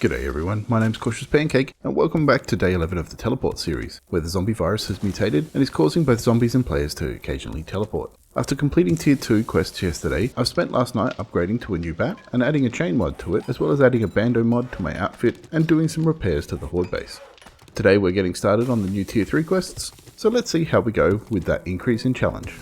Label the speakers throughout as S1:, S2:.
S1: G'day everyone, my name's Cautious Pancake, and welcome back to day 11 of the teleport series, where the zombie virus has mutated and is causing both zombies and players to occasionally teleport. After completing tier 2 quests yesterday, I've spent last night upgrading to a new bat and adding a chain mod to it, as well as adding a bando mod to my outfit and doing some repairs to the horde base. Today we're getting started on the new tier 3 quests, so let's see how we go with that increase in challenge.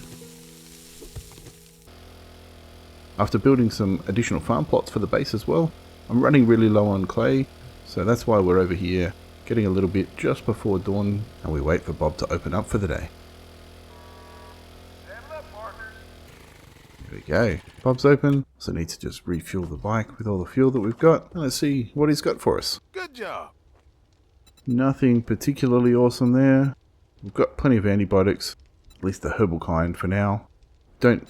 S1: After building some additional farm plots for the base as well, I'm running really low on clay, so that's why we're over here, getting a little bit just before dawn, and we wait for Bob to open up for the day. There we go. Bob's open, so I need to just refuel the bike with all the fuel that we've got, and let's see what he's got for us.
S2: Good job.
S1: Nothing particularly awesome there. We've got plenty of antibiotics, at least the herbal kind for now. Don't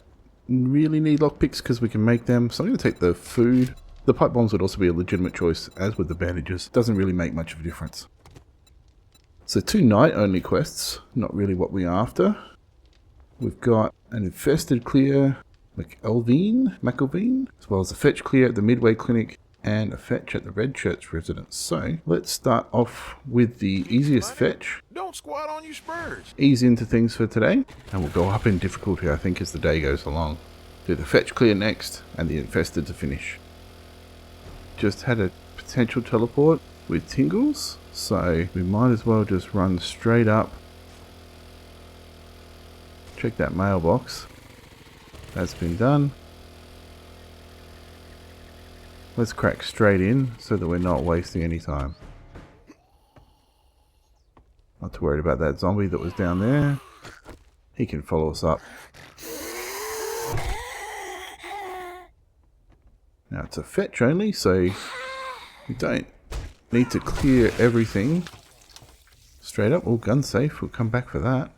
S1: really need lockpicks because we can make them, so I'm going to take the food. The pipe bombs would also be a legitimate choice, as with the bandages. Doesn't really make much of a difference. So 2 night-only quests, not really what we're after. We've got an infested clear McElveen, as well as a fetch clear at the Midway Clinic, and a fetch at the Red Shirts residence. So let's start off with the easiest fetch.
S2: Don't squat on your spurs.
S1: Ease into things for today, and we'll go up in difficulty, I think, as the day goes along. Do the fetch clear next, and the infested to finish. Just had a potential teleport with tingles, so we might as well just run straight up. Check that mailbox. That's been done. Let's crack straight in so that we're not wasting any time. Not too worried about that zombie that was down there. He can follow us up. Now it's a fetch only, so we don't need to clear everything straight up. Oh, gun safe. We'll come back for that.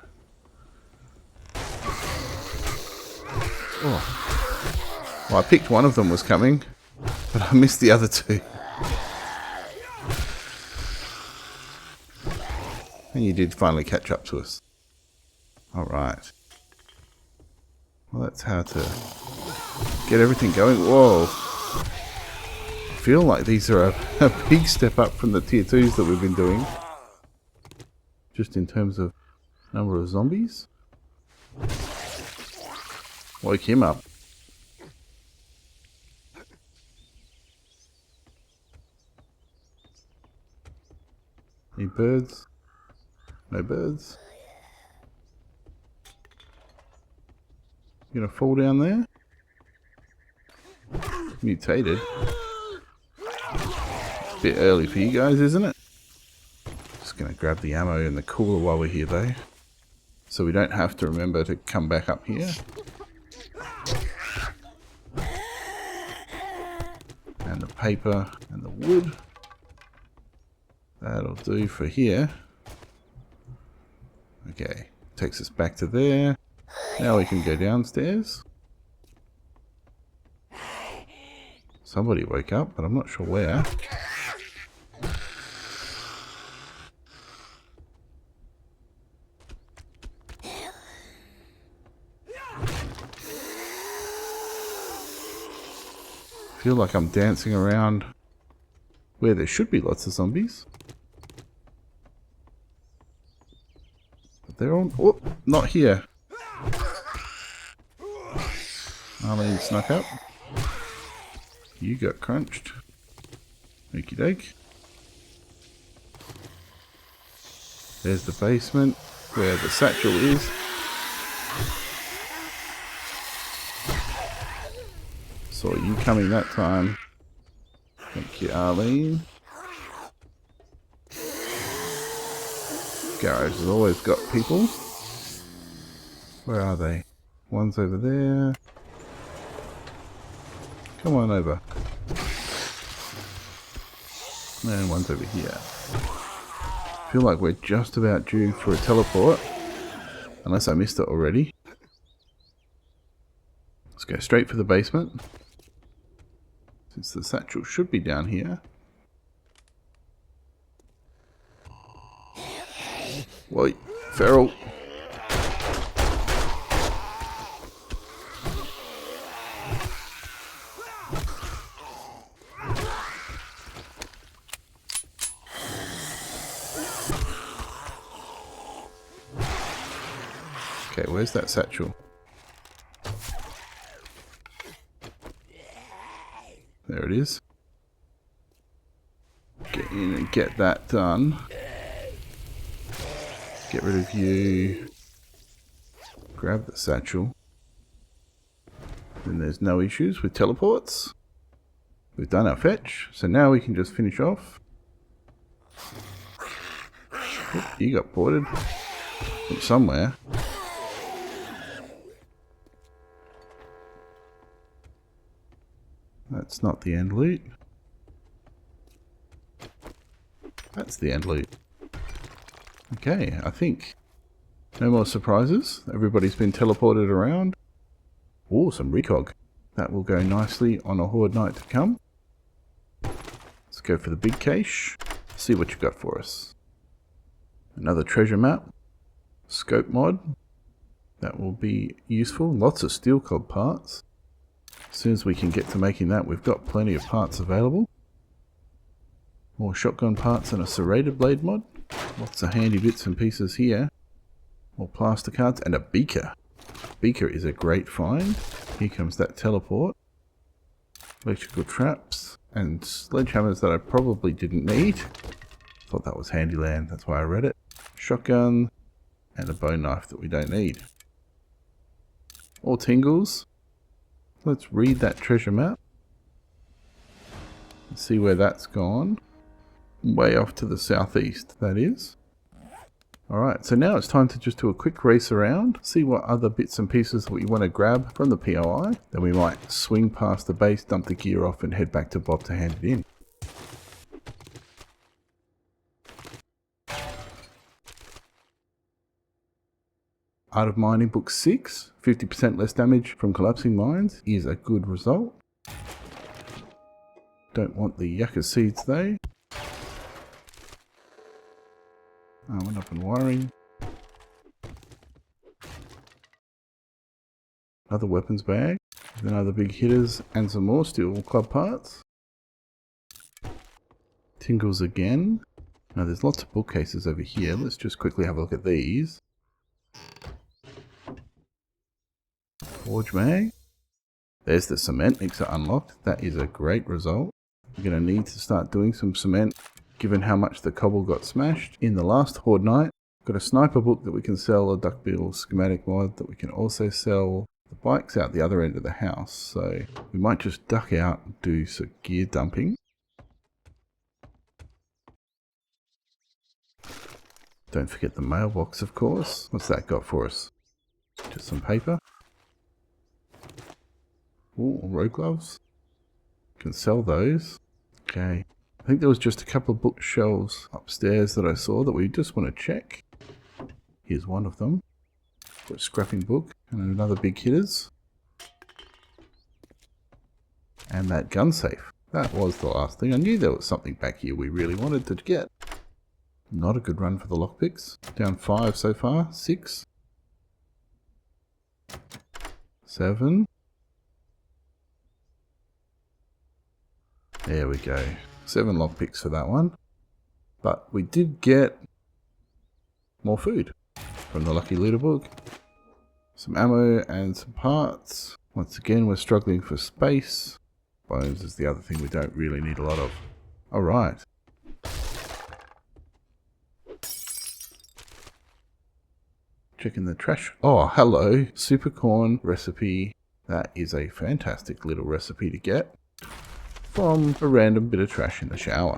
S1: Oh. Well, I picked one of them was coming, but I missed the other 2. And you did finally catch up to us. Alright. Well, that's how to get everything going. Whoa. I feel like these are a big step up from the tier 2s that we've been doing. Just in terms of number of zombies. Woke him up. Any birds? No birds. You gonna fall down there? Mutated. Bit early for you guys, isn't it? Just gonna grab the ammo in the cooler while we're here though, so we don't have to remember to come back up here. And the paper and the wood. That'll do for here. Okay, takes us back to there. Now we can go downstairs. Somebody woke up, but I'm not sure where. I feel like I'm dancing around where there should be lots of zombies. But they're all... Oh, not here. Arlene snuck up. You got crunched. Okie doke. There's the basement where the satchel is. Saw you coming that time. Thank you, Arlene. Garage has always got people. Where are they? One's over there. Come on over. And one's over here. I feel like we're just about due for a teleport. Unless I missed it already. Let's go straight for the basement. Since the satchel should be down here. Wait, feral. Okay, where's that satchel? There it is. Get in and get that done. Get rid of you. Grab the satchel. Then there's no issues with teleports. We've done our fetch, so now we can just finish off. Oop, you got ported from somewhere. That's not the end loot. That's the end loot. Okay, I think no more surprises. Everybody's been teleported around. Oh, some recog. That will go nicely on a horde night to come. Let's go for the big cache. See what you got for us. Another treasure map. Scope mod. That will be useful. Lots of steel cob parts. As soon as we can get to making that, we've got plenty of parts available. More shotgun parts and a serrated blade mod. Lots of handy bits and pieces here. More plaster cards and a beaker. Beaker is a great find. Here comes that teleport. Electrical traps and sledgehammers that I probably didn't need. Thought that was handy land, that's why I read it. Shotgun and a bone knife that we don't need. All tingles. Let's read that treasure map. And see where that's gone. Way off to the southeast, that is. Alright, so now it's time to just do a quick race around, see what other bits and pieces that we want to grab from the POI. Then we might swing past the base, dump the gear off and head back to Bob to hand it in. Art of Mining Book 6, 50% less damage from collapsing mines is a good result. Don't want the yucca seeds though. Went up and wiring. Another weapons bag. Then other big hitters and some more steel club parts. Tingles again. Now there's lots of bookcases over here. Let's just quickly have a look at these. Forge mag. There's the cement mixer unlocked. That is a great result. We're going to need to start doing some cement given how much the cobble got smashed in the last horde night. Got a sniper book that we can sell, a duckbill schematic mod that we can also sell. The bike's out the other end of the house, so we might just duck out and do some gear dumping. Don't forget the mailbox, of course. What's that got for us? Just some paper. Ooh, road gloves. Can sell those. Okay. I think there was just a couple of bookshelves upstairs that I saw that we just want to check. Here's one of them. Got a scrapping book and another big hitters. And that gun safe. That was the last thing. I knew there was something back here we really wanted to get. Not a good run for the lockpicks. Down 5 so far. 6. 7. There we go. 7 lockpicks for that one. But we did get more food from the lucky looter book. Some ammo and some parts. Once again, we're struggling for space. Bones is the other thing we don't really need a lot of. Alright. Checking the trash. Oh, hello. Super corn recipe. That is a fantastic little recipe to get from a random bit of trash in the shower.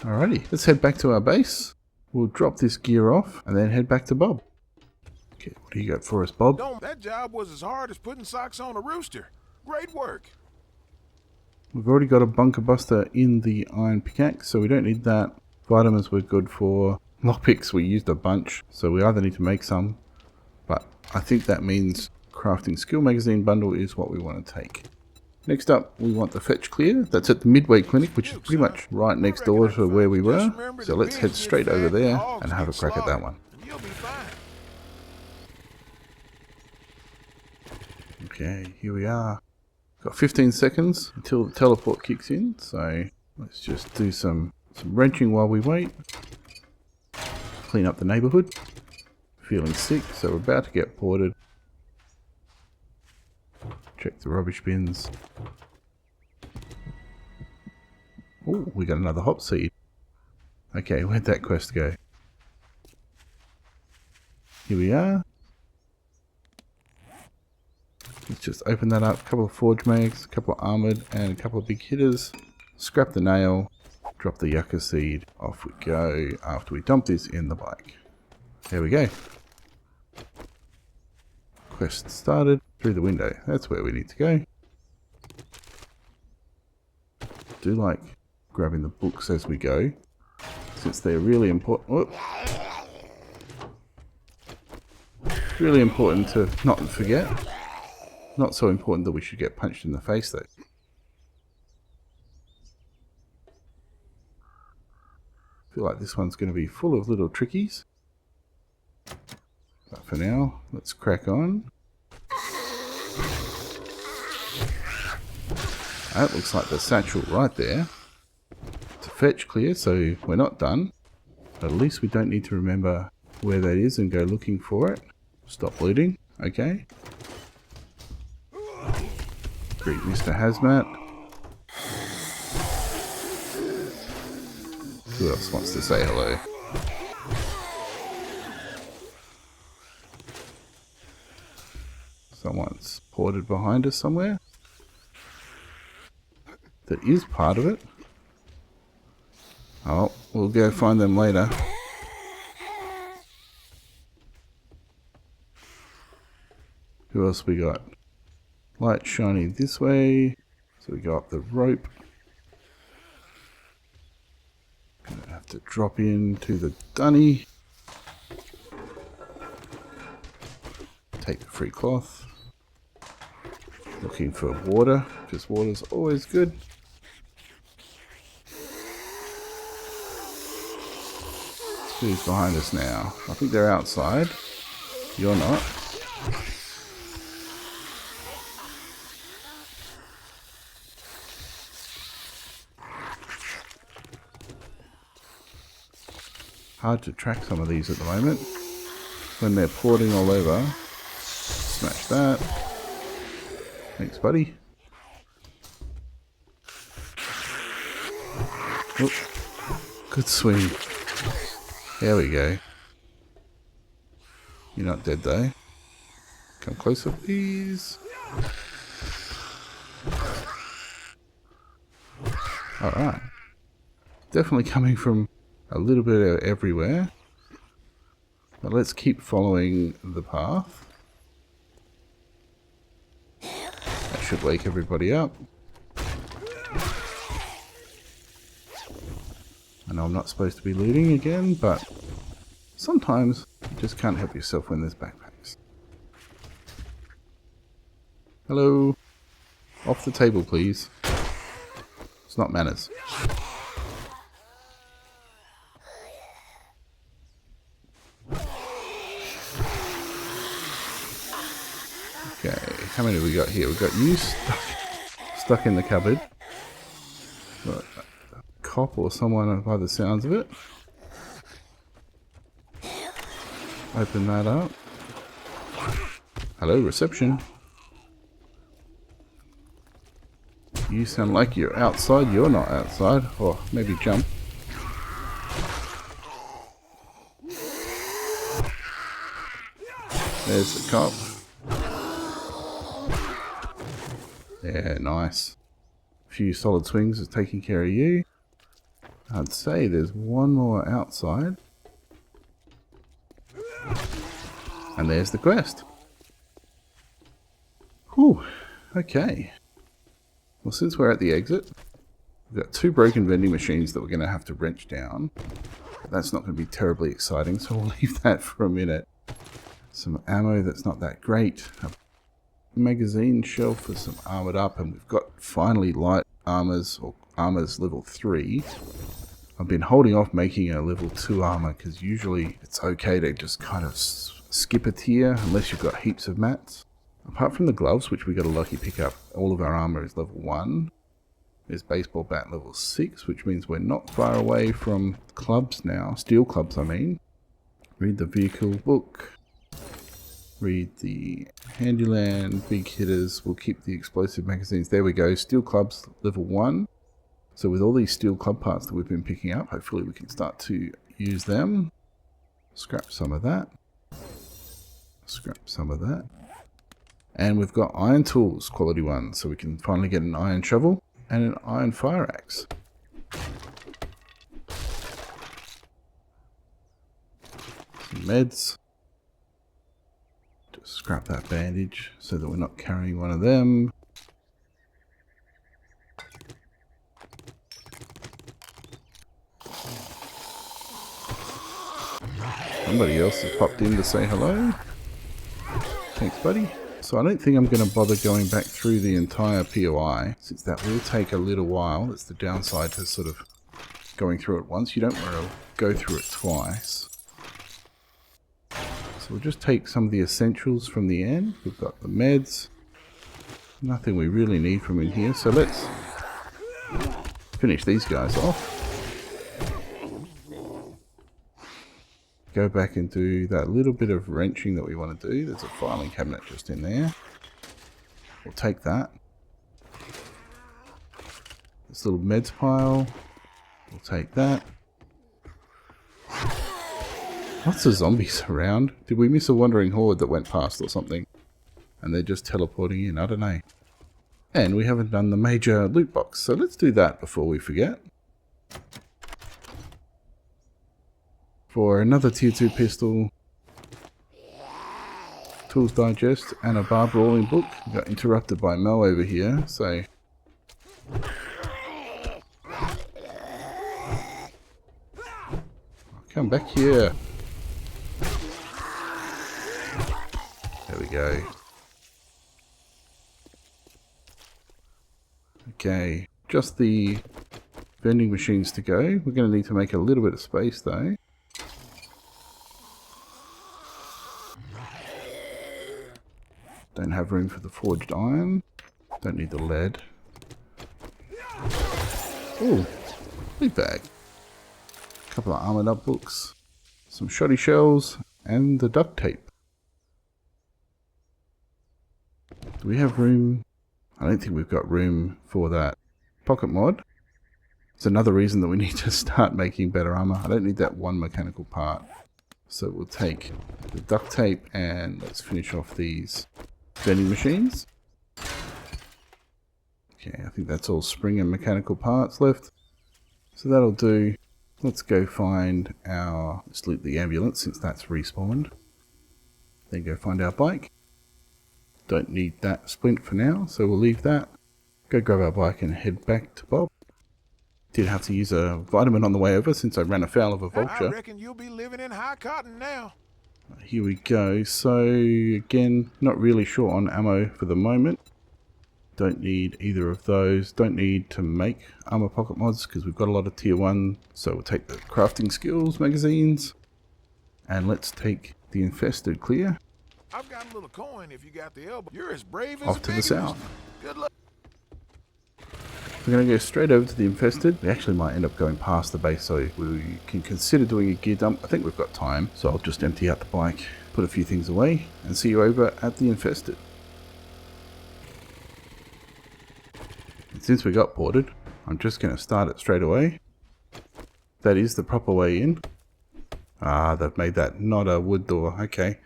S1: Alrighty, let's head back to our base. We'll drop this gear off and then head back to Bob. Okay, what do you got for us, Bob?
S2: That job was as hard as putting socks on a rooster. Great work.
S1: We've already got a bunker buster in the iron pickaxe, so we don't need that. Vitamins we're good for. Lockpicks we used a bunch, so we either need to make some, but I think that means crafting skill magazine bundle is what we want to take. Next up, we want the fetch clear. That's at the Midway Clinic, which is pretty much right next door to where we were. So let's head straight over there and have a crack at that one. Okay, here we are. Got 15 seconds until the teleport kicks in, so let's just do some wrenching while we wait. Clean up the neighborhood. feeling sick, so we're about to get ported. Check the rubbish bins. Oh, we got another hop seed. Okay, where'd that quest go? Here we are. Let's just open that up. A couple of forge mags, a couple of armored, and a couple of big hitters. Scrap the nail. Drop the yucca seed. Off we go after we dump this in the bike. There we go. Quest started. Through the window. That's where we need to go. Do like grabbing the books as we go, since they're really important. Whoop. It's really important to not forget. Not so important that we should get punched in the face though. I feel like this one's going to be full of little trickies. But for now, let's crack on. That looks like the satchel right there. It's a fetch clear, so we're not done. But at least we don't need to remember where that is and go looking for it. Stop bleeding. Okay. Greet Mr. Hazmat. Who else wants to say hello? Someone's ported behind us somewhere. That is part of it. Oh, we'll go find them later. Who else we got? Light shining this way. So we go up the rope. Gonna have to drop into the dunny. Take the free cloth. Looking for water, because water's always good. Who's behind us now? I think they're outside. You're not. Hard to track some of these at the moment. When they're porting all over. Smash that. Thanks, buddy. Oop. Good swing. There we go. You're not dead though. Come closer, please. Alright. Definitely coming from a little bit of everywhere. But let's keep following the path. That should wake everybody up. I know I'm not supposed to be looting again, but sometimes you just can't help yourself when there's backpacks. Hello. Off the table, please. It's not manners. Okay, how many have we got here? We've got you stuck in the cupboard. Got a cop or someone by the sounds of it. Open that up. Hello, reception. You sound like you're outside. You're not outside. Or maybe jump. There's the cop. Yeah, nice. A few solid swings is taking care of you. I'd say there's one more outside. And there's the quest. Whew. Okay. Well, since we're at the exit, we've got 2 broken vending machines that we're going to have to wrench down. But that's not going to be terribly exciting, so we'll leave that for a minute. Some ammo that's not that great. A magazine shelf for some armored up, and we've got finally light armors, or armors level 3. I've been holding off making a level 2 armor because usually it's okay to just kind of skip a tier unless you've got heaps of mats. Apart from the gloves, which we got a lucky pickup, all of our armor is level 1. There's baseball bat level 6, which means we're not far away from clubs now. Steel clubs, I mean. Read the vehicle book. Read the Handyland, big hitters. We'll keep the explosive magazines. There we go. Steel clubs, level 1. So with all these steel club parts that we've been picking up, hopefully we can start to use them. Scrap some of that. Scrap some of that. And we've got iron tools, quality 1. So we can finally get an iron shovel and an iron fire axe. Some meds. Just scrap that bandage so that we're not carrying one of them. Somebody else has popped in to say hello. Thanks, buddy. So I don't think I'm going to bother going back through the entire POI, since that will take a little while. That's the downside to sort of going through it once. You don't want to go through it twice. So we'll just take some of the essentials from the end. We've got the meds. Nothing we really need from in here. So let's finish these guys off. Go back and do that little bit of wrenching that we want to do. There's a filing cabinet just in there. We'll take that. This little meds pile. We'll take that. Lots of zombies around. Did we miss a wandering horde that went past or something? And they're just teleporting in. I don't know. And we haven't done the major loot box. So let's do that before we forget. For another tier 2 pistol, tools digest, and a bar brawling book. We got interrupted by Mel over here, so come back here. There we go. Okay, just the vending machines to go. We're going to need to make a little bit of space though. Don't have room for the forged iron. Don't need the lead. Ooh, loot bag. A couple of armored up books. Some shoddy shells. And the duct tape. Do we have room? I don't think we've got room for that pocket mod. It's another reason that we need to start making better armor. I don't need that one mechanical part. So we'll take the duct tape and let's finish off these vending machines. Okay, I think that's all spring and mechanical parts left. So that'll do. Let's go find our... Let's loot the ambulance since that's respawned. Then go find our bike. Don't need that splint for now, so we'll leave that. Go grab our bike and head back to Bob. Did have to use a vitamin on the way over since I ran afoul of a vulture.
S2: I reckon you'll be living in high cotton now.
S1: Here we go. So again, not really short on ammo for the moment. Don't need either of those. Don't need to make armor pocket mods because we've got a lot of tier 1. So we'll take the crafting skills magazines. And let's take the Infested clear.
S2: I've got a little coin if you got the elbow. You're as brave as
S1: Off to the south.
S2: Good luck.
S1: We're going to go straight over to the Infested. We actually might end up going past the base, so we can consider doing a gear dump. I think we've got time, so I'll just empty out the bike, put a few things away, and see you over at the Infested. And since we got ported, I'm just going to start it straight away. That is the proper way in. Ah, they've made that not a wood door. Okay.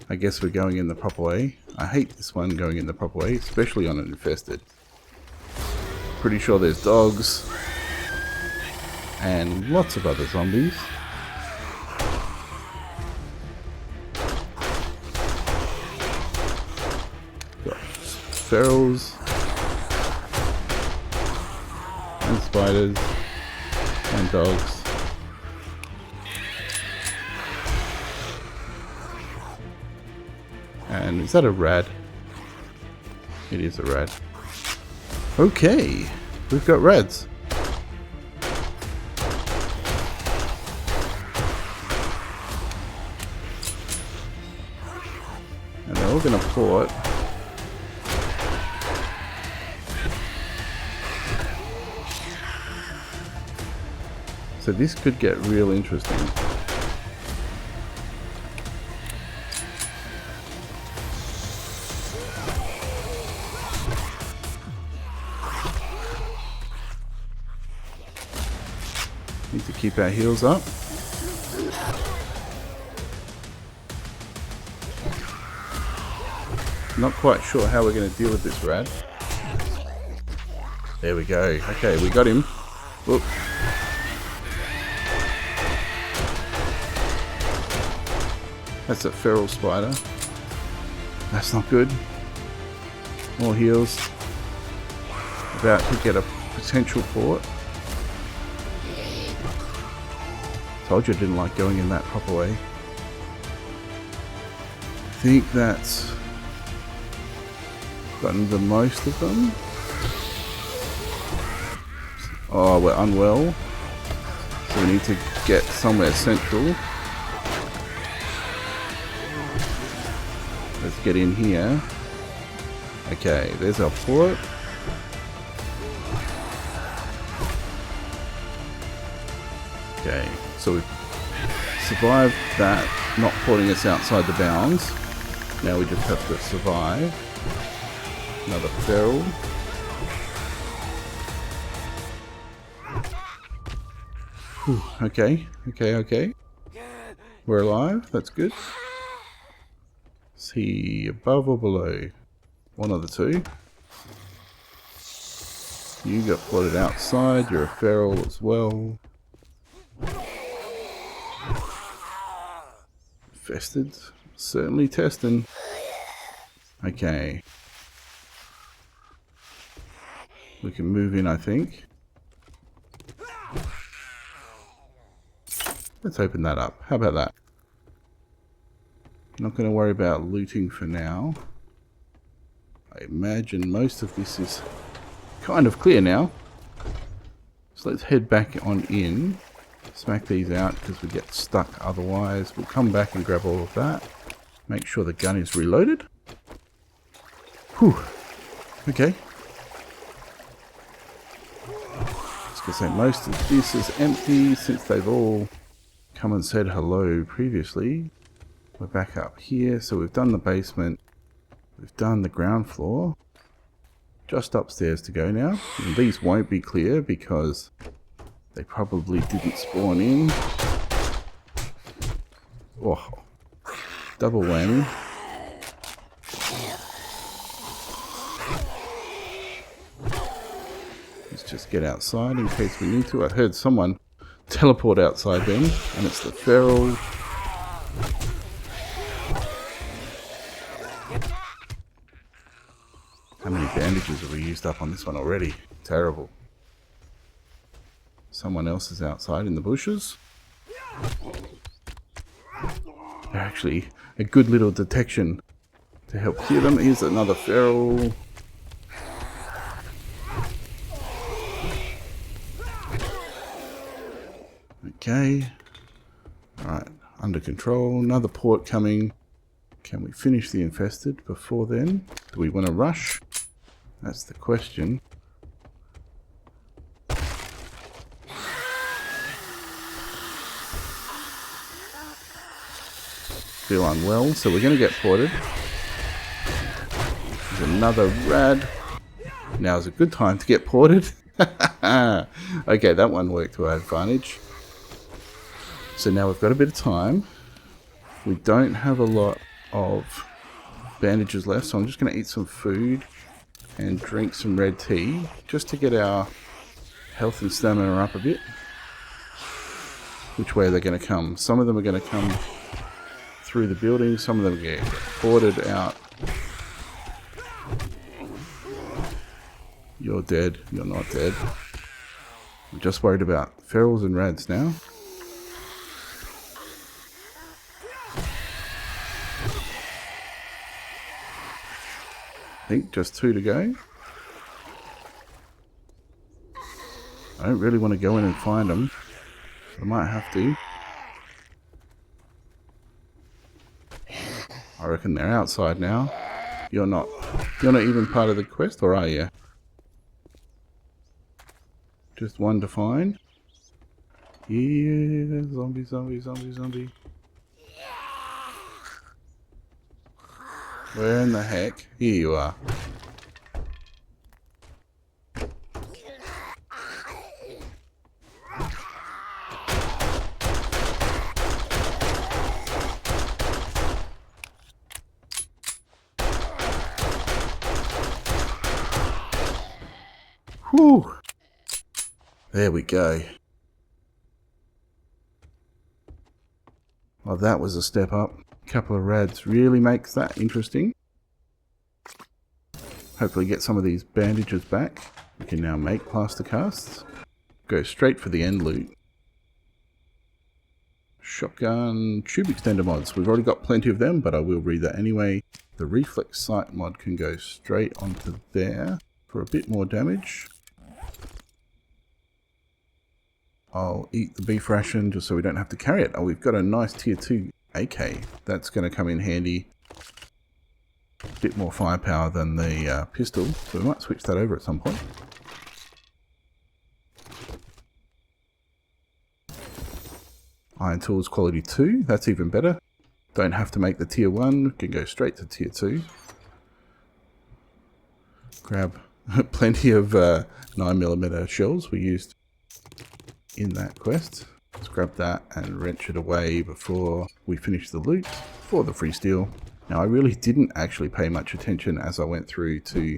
S1: I guess we're going in the proper way. I hate this one going in the proper way, especially on an Infested. Pretty sure there's dogs and lots of other zombies. Got ferals and spiders and dogs. And is that a rad? It is a rad. Okay, we've got rads. And they're all going to port. So this could get real interesting. Need to keep our heels up. Not quite sure how we're going to deal with this rad. There we go. Okay, we got him. Whoop. That's a feral spider. That's not good. More heals. About to get a potential port. Told you I didn't like going in that proper way. I think that's gotten the most of them. Oh, we're unwell. So we need to get somewhere central. Let's get in here. Okay, there's our port. Okay, so we've survived that, not putting us outside the bounds. Now we just have to survive. Another feral. Whew, okay. We're alive, that's good. Is he above or below? One of the two. You got plotted outside, you're a feral as well. Infested, certainly testing. Okay. We can move in, I think. Let's open that up. How about that? Not going to worry about looting for now. I imagine most of this is kind of clear now. So let's head back on in. Smack these out because we get stuck otherwise. We'll come back and grab all of that. Make sure the gun is reloaded. Whew. Okay. I was going to say most of this is empty since they've all come and said hello previously. We're back up here, so we've done the basement, we've done the ground floor, just upstairs to go now. And these won't be clear because they probably didn't spawn in. Oh, double whammy. Let's just get outside in case we need to. I heard someone teleport outside then, and it's the feral. How many bandages have we used up on this one already? Terrible. Someone else is outside in the bushes. They're actually a good little detection to help clear them. Here's another feral. Okay. Alright, under control. Another port coming. Can we finish the infested before then? Do we want to rush? That's the question. Feel unwell, so we're going to get ported. There's another rad. Now's a good time to get ported. Okay, that one worked to our advantage. So now we've got a bit of time. We don't have a lot of bandages left, so I'm just going to eat some food and drink some red tea just to get our health and stamina up a bit. Which way are they going to come? Some of them are going to come through the building, some of them get ported out. You're dead, you're not dead. I'm just worried about ferals and rads now. I think just 2 to go. I don't really want to go in and find them. I might have to. I reckon they're outside now. You're not even part of the quest, or are you? Just one to find. Yeah, zombie. Where in the heck? Here you are. Whew. There we go. Well, that was a step up. A couple of rads really makes that interesting. Hopefully get some of these bandages back. We can now make plaster casts. Go straight for the end loot. Shotgun tube extender mods. We've already got plenty of them, but I will read that anyway. The reflex sight mod can go straight onto there for a bit more damage. I'll eat the beef ration just so we don't have to carry it. Oh, we've got a nice tier 2 AK. That's going to come in handy. A bit more firepower than the pistol, so we might switch that over at some point. Iron tools quality 2, that's even better. Don't have to make the tier 1, can go straight to tier 2. Grab plenty of 9mm shells we used in that quest. Let's grab that and wrench it away before we finish the loot for the free steel. Now I really didn't actually pay much attention as I went through to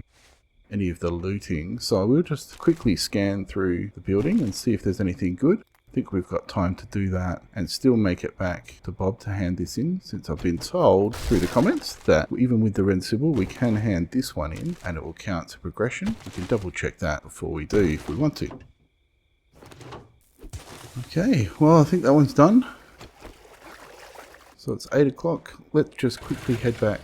S1: any of the looting, so I will just quickly scan through the building and see if there's anything good. I think we've got time to do that and still make it back to Bob to hand this in, since I've been told through the comments that even with the red symbol we can hand this one in and it will count to progression. We can double check that before we do if we want to. Okay, well I think that one's done. So it's 8 o'clock. Let's just quickly head back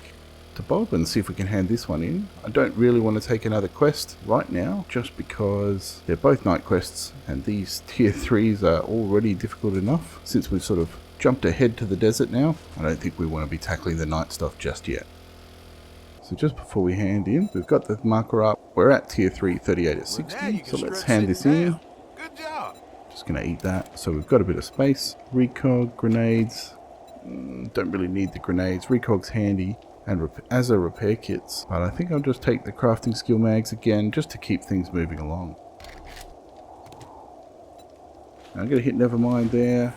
S1: to Bob and see if we can hand this one in. I don't really want to take another quest right now, just because they're both night quests and these tier 3s are already difficult enough. Since we've sort of jumped ahead to the desert now, I don't think we want to be tackling the night stuff just yet. So just before we hand in, we've got the marker up. We're at tier 3, 38 at 60, so let's hand this in.
S2: Good job.
S1: Just going to eat that. So we've got a bit of space. Recog, grenades. Don't really need the grenades. Recog's handy. And as a repair kits, but I think I'll just take the crafting skill mags again just to keep things moving along. I'm going to hit nevermind there.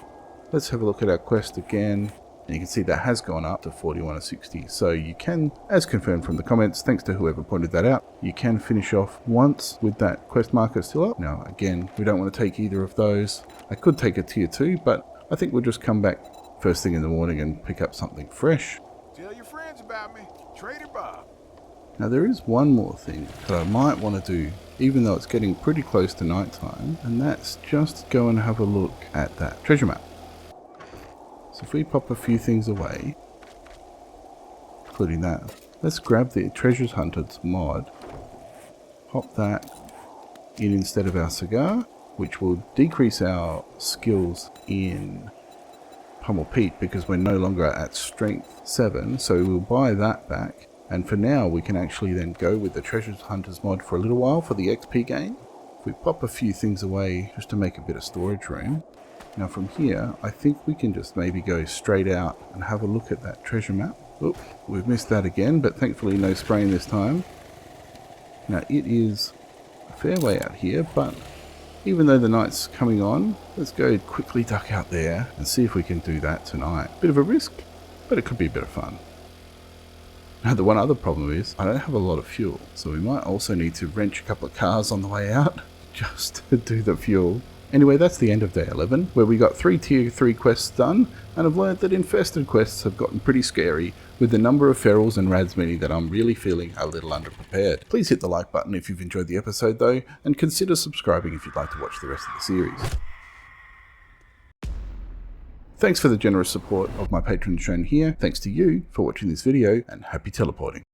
S1: Let's have a look at our quest again. And you can see that has gone up to 41 or 60. So you can, as confirmed from the comments, thanks to whoever pointed that out, you can finish off once with that quest marker still up. Now again, we don't want to take either of those. I could take a tier 2, but I think we'll just come back first thing in the morning and pick up something fresh.
S2: Tell your friends about me, Trader Bob.
S1: Now there is one more thing that I might want to do, even though it's getting pretty close to night time, and that's just go and have a look at that treasure map. So if we pop a few things away, including that, let's grab the Treasures Hunters mod, pop that in instead of our cigar, which will decrease our skills in Pummel Pete because we're no longer at strength 7, so we'll buy that back. And for now we can actually then go with the Treasures Hunters mod for a little while for the XP gain. If we pop a few things away just to make a bit of storage room. Now from here I think we can just maybe go straight out and have a look at that treasure map. Oop, we've missed that again, but thankfully no spraying this time. Now it is a fair way out here, but even though the night's coming on, let's go quickly duck out there and see if we can do that tonight. Bit of a risk, but it could be a bit of fun. Now the one other problem is I don't have a lot of fuel, so we might also need to wrench a couple of cars on the way out just to do the fuel. Anyway, that's the end of day 11, where we got 3 tier 3 quests done, and have learned that infested quests have gotten pretty scary, with the number of ferals and rads many that I'm really feeling a little underprepared. Please hit the like button if you've enjoyed the episode though, and consider subscribing if you'd like to watch the rest of the series. Thanks for the generous support of my patrons shown here, thanks to you for watching this video, and happy teleporting.